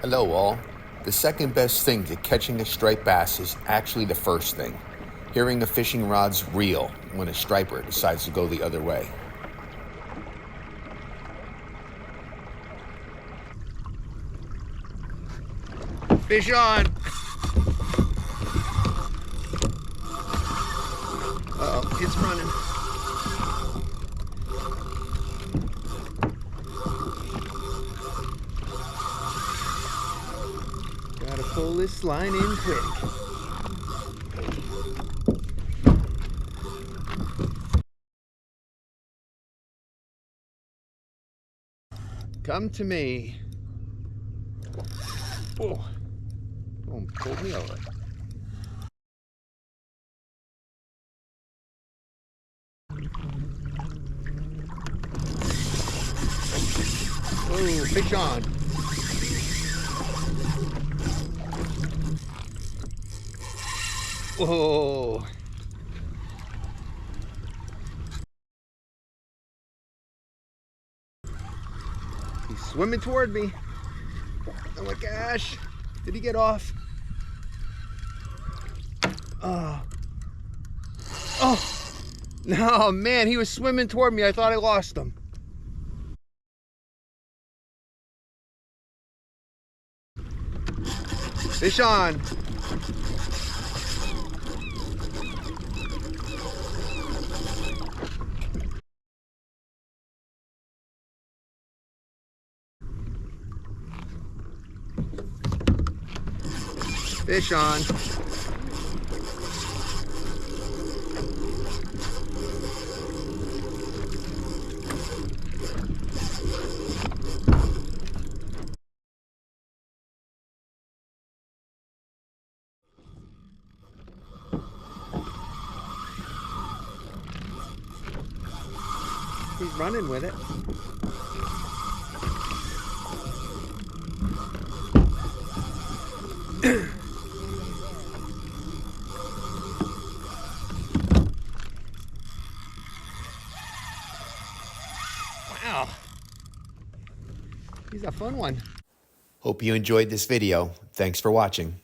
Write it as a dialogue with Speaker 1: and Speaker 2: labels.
Speaker 1: Hello all. The second best thing to catching a striped bass is actually the first thing. Hearing a fishing rod's reel when a striper decides to go the other way.
Speaker 2: Fish on! Uh-oh, it's running. Gotta pull this line in quick. Come to me. Oh, pulled me over. Oh, fish on. Whoa. He's swimming toward me. Oh my gosh. Did he get off? Oh. Oh. No, man, he was swimming toward me. I thought I lost him. Fish on. Fish on. He's running with it. Wow. He's a fun one.
Speaker 1: Hope you enjoyed this video. Thanks for watching.